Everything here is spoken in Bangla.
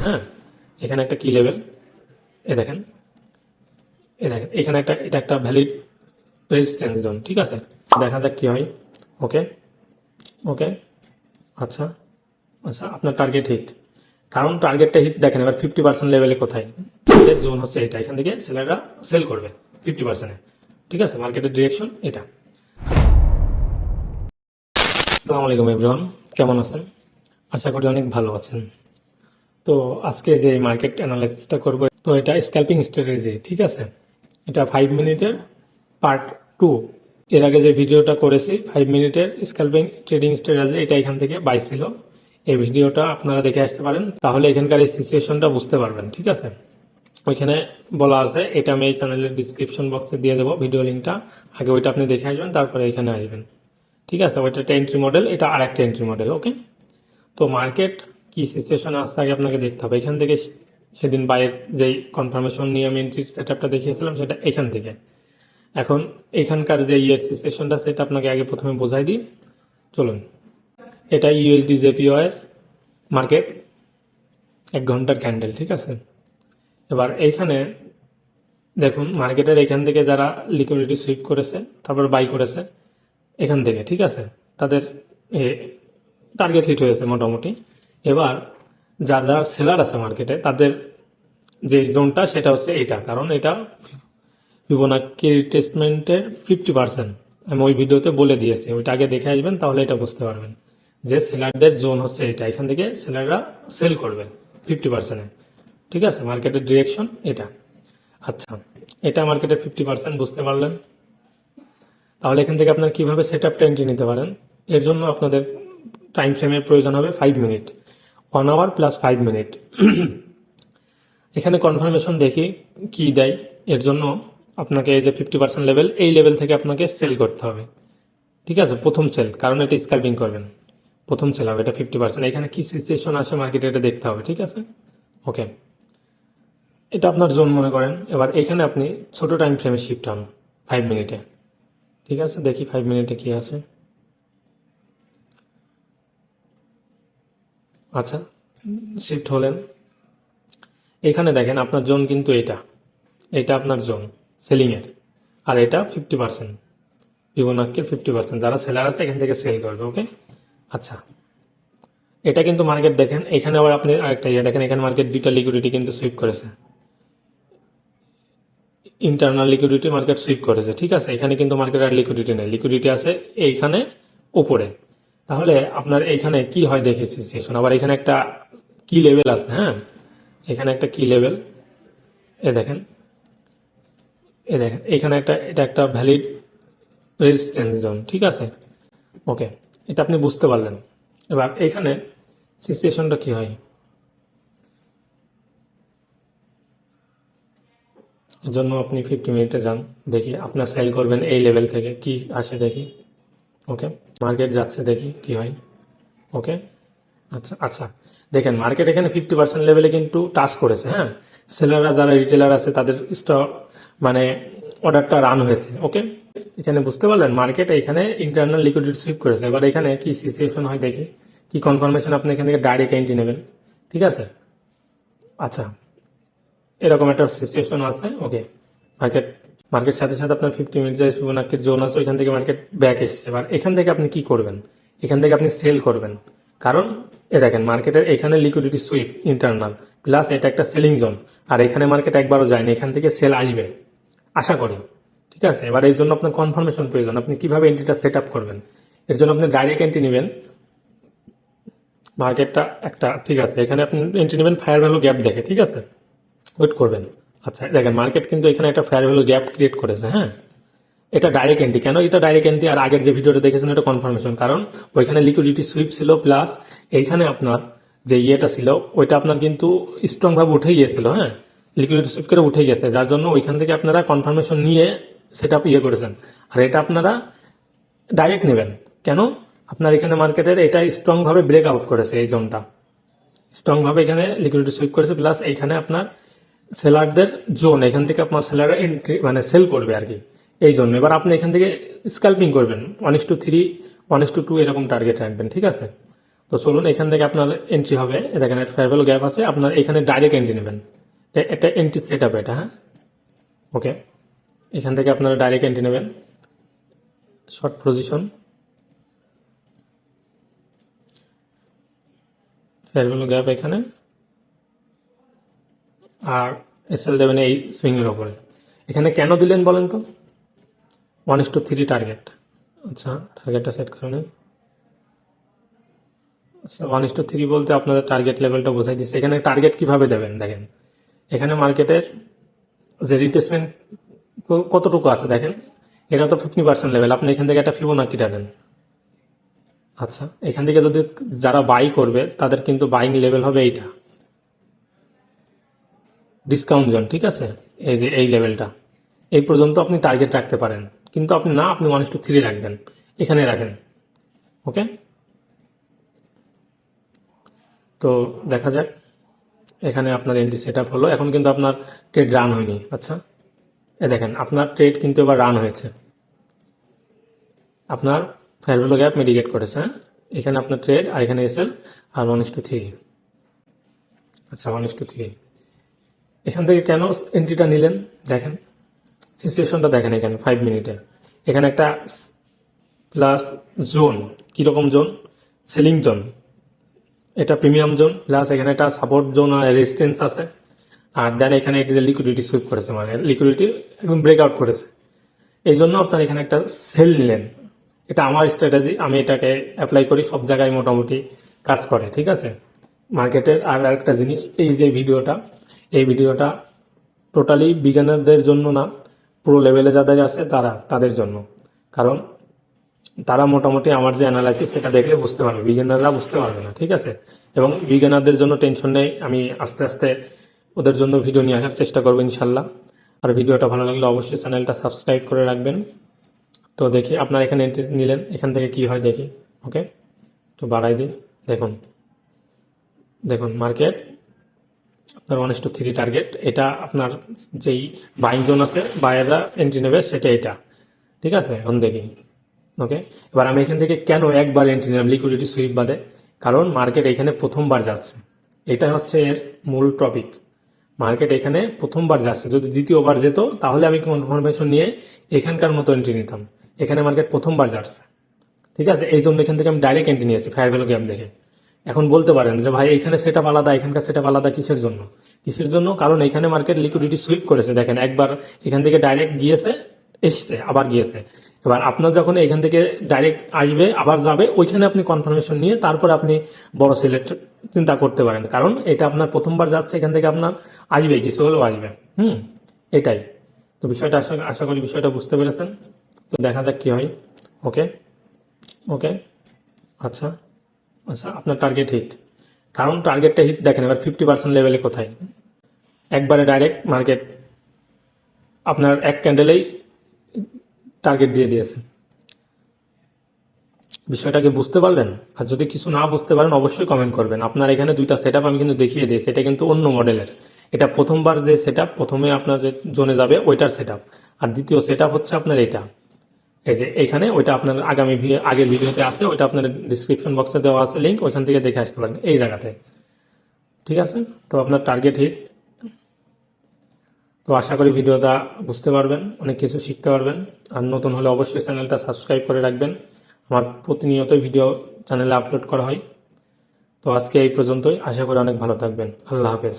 হ্যাঁ, এখানে একটা কি লেভেল, দেখেন, দেখেন এখানে এটা একটা ভ্যালিড রেজিস্ট্যান্স জোন, ঠিক আছে। দেখা যাক কি হয়। ওকে, ওকে, আচ্ছা, আচ্ছা, আপনার টার্গেট হিট, কারণ টার্গেটটা হিট দেখেন এবার 50% লেভেলে কোথায় জোন হচ্ছে, এটা এখান থেকে সেলাররা সেল করবে 50%-এ, ঠিক আছে। মার্কেটের ডিরেকশন এটা। আসসালামু আলাইকুম এভরিওয়ান, কেমন আছেন? আশা করি অনেক ভালো আছেন। তো আজকে যে মার্কেট অ্যানালাইসিসটা করব, তো এটা স্ক্যাল্পিং স্ট্র্যাটেজি, ঠিক আছে। এটা 5 মিনিটের পার্ট 2। এর আগে যে ভিডিওটা করেছি 5 মিনিটের স্ক্যাল্পিং ট্রেডিং স্ট্র্যাটেজি, এটা এখান থেকে বাই ছিল। এই ভিডিওটা আপনারা দেখে আসতে পারেন, তাহলে এখানকার এই সিচুয়েশনটা বুঝতে পারবেন, ঠিক আছে। ওইখানে বলা আছে, এটা আমি এই চ্যানেলের ডিসক্রিপশন বক্সে দিয়ে দেবো ভিডিও লিঙ্কটা, আগে ওইটা আপনি দেখে আসবেন, তারপরে এখানে আসবেন, ঠিক আছে। ওইটা একটা এন্ট্রি মডেল, এটা আর একটা এন্ট্রি মডেল। ওকে, তো মার্কেট কি সিচুয়েশন আসছে আগে আপনাকে দেখতে হবে। এখান থেকে সেদিন বাইরের যেই কনফার্মেশন নিয়ে আমি এন্ট্রি সেট আপটা দেখিয়েছিলাম, সেটা এখান থেকে। এখন এখানকার যে সিচুয়েশনটা, সেটা আপনাকে আগে প্রথমে বোঝাই দিই, চলুন। এটা ইউএসডি জেপিওয়াই মার্কেট 1 ঘন্টার ক্যান্ডেল, ঠিক আছে। এবার এইখানে দেখুন, মার্কেটের এখান থেকে যারা লিকুইডিটি সুইপ করেছে, তারপর বাই করেছে এখান থেকে, ঠিক আছে, তাদের টার্গেট হিট হয়েছে মোটামুটি। এবার যারা সেলার আছে মার্কেটে, তাদের যে জোনটা সেটা হচ্ছে এইটা, কারণ এটা ফিবোনাক্কি রিট্রেসমেন্টের 50%। আমি ওই ভিডিওতে বলে দিয়েছি, ওইটা আগে দেখে আসবেন, তাহলে এটা বুঝতে পারবেন যে সেলারদের জোন হচ্ছে এটা, এখান থেকে সেলাররা সেল করবে 50%-এ, ঠিক আছে। মার্কেটের ডিরেকশন এটা। আচ্ছা, এটা মার্কেটের 50% বুঝতে পারলেন। তাহলে এখান থেকে আপনার কিভাবে সেট আপটা এন্ট্রি নিতে পারেন, এর জন্য আপনাদের টাইম ফ্রেমের প্রয়োজন হবে 5 মিনিট, 1 আওয়ার প্লাস 5 মিনিট। এখানে কনফার্মেশন দেখি কি দেয়। এর জন্য আপনাকে এই যে 50% লেভেল, এই লেভেল থেকে আপনাকে সেল করতে হবে, ঠিক আছে। প্রথম সেল, কারণ এটা স্ক্যাল্পিং করবেন, প্রথম সেল হবে এটা 50%। এখানে কি সিচুয়েশন আসে মার্কেটে এটা দেখতে হবে, ঠিক আছে। ওকে, এটা আপনার জোন মনে করেন। এবার এখানে আপনি ছোট টাইম ফ্রেমে শিফট হন 5 মিনিটে, ঠিক আছে। দেখি 5 মিনিটে কি আছে। আচ্ছা, শিফট হলেন। এখানে দেখেন আপনার জোন কিন্তু এটা, এটা আপনার জোন সেলিংয়ের, আর এটা 50%, ফিবোনাক্কির 50%। যারা সেলার আছে এখান থেকে সেল করবে। ওকে, আচ্ছা, এটা কিন্তু মার্কেট দেখেন, এখানে আবার আপনি আরেকটা দেখেন, এখানে মার্কেট দুইটা লিকুইডিটি কিন্তু সুইপ করেছে, ইন্টারনাল লিকুইডিটি মার্কেট সুইপ করেছে, ঠিক আছে। এখানে কিন্তু মার্কেট আর লিকুইডিটি নেই, লিকুইডিটি আছে এইখানে উপরে। তাহলে আপনার এইখানে কি হয় দেখি সিচুয়েশন। আবার এখানে একটা কি লেভেল আছে, হ্যাঁ, এখানে একটা কি লেভেল, দেখেন, দেখেন এখানে এটা একটা ভ্যালিড রেজিস্ট্যান্স জোন, ঠিক আছে। ওকে, এটা আপনি বুঝতে পারলেন। এবার এখানে সিচুয়েশনটা কি হয়, এর জন্য আপনি 50 মিনিটে যান, দেখি আপনার সেল করবেন এই লেভেল থেকে কি আসে দেখি। ওকে, মার্কেট যাচ্ছে, দেখি কি হয়। ওকে, আচ্ছা, আচ্ছা, দেখেন মার্কেট এখানে 50% লেভেলে কিন্তু টাচ করেছে, হ্যাঁ। সেলাররা যারা রিটেলার আছে তাদের স্টক মানে অর্ডারটা রান হয়েছে। ওকে, এখানে বুঝতে পারলেন মার্কেট এখানে ইন্টারনাল লিকুইডিটি সুইপ করেছে। এবার এখানে কি সিচুয়েশন হয় দেখি, কি কনফার্মেশন আপনি এখান থেকে ডাইরেক্ট এন্ট্রি নেবেন, ঠিক আছে। আচ্ছা, এরকম একটা সিচুয়েশন আছে। ওকে, মার্কেট মার্কেট সাথে সাথে আপনার 50 মিনিট যে ফিবোনাক্কির জোন আছে, ওইখান থেকে মার্কেট ব্যাক এসছে। এবার এখান থেকে আপনি কি করবেন, এখান থেকে আপনি সেল করবেন, কারণ দেখেন মার্কেটের এখানে লিকুইডিটি সুইপ ইন্টারনাল, প্লাস এটা একটা সেলিং জোন, আর এখানে মার্কেট একবারও যায়নি, এখান থেকে সেল আসবে আশা করি, ঠিক আছে। এবার এর জন্য আপনার কনফার্মেশন প্রয়োজন, আপনি কিভাবে এন্ট্রিটা সেট আপ করবেন। এর জন্য আপনি ডাইরেক্ট এন্ট্রি নেবেন, মার্কেটটা একটা, ঠিক আছে, এখানে আপনি এন্ট্রি নেবেন ফায়ার ভ্যালু গ্যাপ দেখে, ঠিক আছে, ওয়েট করবেন। আচ্ছা, দেখেন মার্কেট কিন্তু এখানে একটা ফায়ার ভ্যালু গ্যাপ ক্রিয়েট করেছে, হ্যাঁ। এটা ডাইরেক্ট এন্ট্রি, কেন এটা ডাইরেক্ট এন্ট্রি আর আগের যে ভিডিওটা দেখেছেন এটা কনফার্মেশন, কারণ ওইখানে লিকুইডিটি সুইপ ছিল, প্লাস এইখানে আপনার যে ইয়েটা ছিল ওইটা আপনার কিন্তু স্ট্রং ভাবে উঠে গিয়েছিল, হ্যাঁ, লিকুইডিটি সুইপ করে উঠে গেছে, যার জন্য ওইখান থেকে আপনারা কনফার্মেশন নিয়ে সেটা করেছেন। আর এটা আপনারা ডাইরেক্ট নেবেন, কেন আপনার এখানে মার্কেটের এটা স্ট্রং ভাবে ব্রেক আউট করেছে, এই জোনটা স্ট্রং ভাবে এখানে লিকুইডিটি সুইপ করেছে, প্লাস এইখানে আপনার সেলারদের জোন, এখান থেকে আপনার সেলাররা এন্ট্রি মানে সেল করবে আর কি, এই জন্য। এবার আপনি এখান থেকে স্ক্যাল্পিং করবেন 1:3, 1:2 এরকম টার্গেট রাখবেন, ঠিক আছে। তো চলুন এখান থেকে আপনার এন্ট্রি হবে, দেখেন ফেয়ার ভ্যালু গ্যাপ আছে, আপনার এখানে ডাইরেক্ট এন্ট্রি নেবেন। একটা এন্ট্রি সেট আপ এটা, হ্যাঁ ওকে। এখান থেকে আপনারা ডাইরেক্ট এন্ট্রি নেবেন, short position, fair value gap এখানে, আর এসএল দেবেন এই সুইংয়ের ওপরে। এখানে কেন দিলেন বলেন তো? 1:3 টার্গেট। আচ্ছা টার্গেটটা সেট করে নিন। আচ্ছা 1:3 বলতে আপনাদের টার্গেট লেভেলটা বোঝাই দিচ্ছে। এখানে টার্গেট কিভাবে দেবেন দেখেন, এখানে মার্কেটের যে রিট্রেসমেন্ট কতটুকু আছে দেখেন, এটা তো 50% লেভেল। আপনি এখান থেকে একটা ফিবোনাকি টানেন। আচ্ছা এখান থেকে যদি যারা বাই করবে তাদের কিন্তু বাইং লেভেল হবে এইটা, ডিসকাউন্ট জোন, ঠিক আছে। এই যে এই লেভেলটা, এই পর্যন্ত আপনি টার্গেট রাখতে পারেন, কিন্তু আপনি না, আপনি 1:3 রাখবেন, এখানে রাখেন, ওকে। তো দেখা যাক, এখানে আপনার এন্ট্রি সেট আপ হলো, এখন কিন্তু আপনার ট্রেড রান হয়নি। আচ্ছা দেখেন আপনার ট্রেড কিন্তু এবার রান হয়েছে, আপনার ফেয়ার ভ্যালু গ্যাপ মিটিগেট করেছে, হ্যাঁ। এখানে আপনার ট্রেড, আর এখানে এসএল, আর 1:3। আচ্ছা 1:3 এখান থেকে কেন এন্ট্রিটা নিলেন দেখেন, সিচুয়েশনটা দেখেন। এখানে 5 মিনিটে এখানে একটা প্লাস জোন, কীরকম জোন? সেলিং জোন, এটা প্রিমিয়াম জোন, প্লাস এখানে একটা সাপোর্ট জোন আর রেজিস্ট্যান্স আছে। আর দেন এখানে এটা লিকুইডিটি সুইপ করেছে, মানে লিকুইডিটি একদম ব্রেকআউট করেছে। এই জন্য আপনার এখানে একটা সেল নিলেন। এটা আমার স্ট্র্যাটেজি, আমি এটাকে অ্যাপ্লাই করি, সব জায়গায় মোটামুটি কাজ করে, ঠিক আছে মার্কেটের। আর একটা জিনিস, এই যে ভিডিওটা, এই ভিডিওটা টোটালি বিগিনারদের জন্য না, প্রো লেভেলে যাদের আছে তাদের জন্য। কারণ তারা মোটামুটি আমার যে অ্যানালাইসিস সেটা দেখলে বুঝতে পারবে, বিগিনাররা বুঝতে পারবে না, ঠিক আছে। এবং বিগিনারদের জন্য টেনশন নেই, আমি আস্তে আস্তে ওদের জন্য ভিডিও নিয়ে আসার চেষ্টা করবো ইনশাল্লাহ। আর ভিডিওটা ভালো লাগলে অবশ্যই চ্যানেলটা সাবস্ক্রাইব করে রাখবেন। তো দেখি আপনার এখানে এন্ট্রি নিলেন, এখান থেকে কি হয় দেখি, ওকে। তো বাড়াই দিই, দেখুন দেখুন মার্কেট আপনার 1:3 টার্গেট, এটা আপনার যেই বাইং জোন আছে, বায়াররা এন্ট্রি নেবে সেটা এটা, ঠিক আছে। এখন দেখি, ওকে। এবার আমি এখান থেকে কেন একবার এন্ট্রি নিলাম লিকুইডিটি সুইপ বাদে, কারণ মার্কেট এখানে প্রথমবার যাচ্ছে, এটা হচ্ছে এর মূল টপিক। মার্কেট এখানে প্রথমবার যাচ্ছে, যদি দ্বিতীয়বার যেত তাহলে আমি কনফার্মেশন নিয়ে এখানকার মতো এন্ট্রি নিতাম। এখানে মার্কেট প্রথমবার যাচ্ছে, ঠিক আছে, এই জন্য এখান থেকে আমি ডাইরেক্ট এন্ট্রি নিয়েছি ফেয়ার ভ্যালু গ্যাপ দেখে। এখন বলতে পারেন যে ভাই এখানে সেট আপ আলাদা, এখানকার সেট আপ আলাদা, কিসের জন্য? কিসের জন্য? কারণ এখানে মার্কেট লিকুইডিটি সুইপ করেছে, দেখেন একবার এখান থেকে ডাইরেক্ট গিয়েছে, এসছে, আবার গিয়েছে। এবার আপনার যখন এখান থেকে ডাইরেক্ট আসবে আবার যাবে, ওইখানে আপনি কনফার্মেশন নিয়ে তারপরে আপনি বড় সিলেক্ট চিন্তা করতে পারেন, কারণ এটা আপনার প্রথমবার যাচ্ছে, এখান থেকে আপনার আসবে, কিছু হলেও আসবে। এটাই তো বিষয়টা। আশা করি বিষয়টা বুঝতে পেরেছেন। তো দেখা যাক কি হয়, ওকে ওকে। আচ্ছা আচ্ছা আপনার টার্গেট হিট, কারণ টার্গেটটা হিট দেখেন এবার 50% লেভেলে কোথায়, একবারে ডাইরেক্ট মার্কেট আপনার এক ক্যান্ডেলেই টার্গেট দিয়ে দিয়েছে। বিষয়টাকে বুঝতে পারলেন? আর যদি কিছু না বুঝতে পারেন অবশ্যই কমেন্ট করবেন। আপনার এখানে দুইটা সেট আমি কিন্তু দেখিয়ে দিয়েছি, এটা কিন্তু অন্য মডেলের। এটা প্রথমবার যে সেট প্রথমে আপনার যে জোনে যাবে ওইটার সেট আর দ্বিতীয় সেট হচ্ছে আপনার এটা। এই যে এখানে ওইটা আপনার আগের ভিডিওতে আছে, ওইটা আপনার ডিসক্রিপশন বক্সে দেওয়া আছে লিঙ্ক, ওইখান থেকে দেখে আসতে পারেন এই জায়গাতে, ঠিক আছে। তো আপনার টার্গেট হিট। তো আশা করি ভিডিওটা বুঝতে পারবেন, অনেক কিছু শিখতে পারবেন। আর নতুন হলে অবশ্যই চ্যানেলটা সাবস্ক্রাইব করে রাখবেন, আমার প্রতিনিয়তই ভিডিও চ্যানেলে আপলোড করা হয়। তো আজকে এই পর্যন্তই, আশা করি অনেক ভালো থাকবেন। আল্লাহ হাফেজ।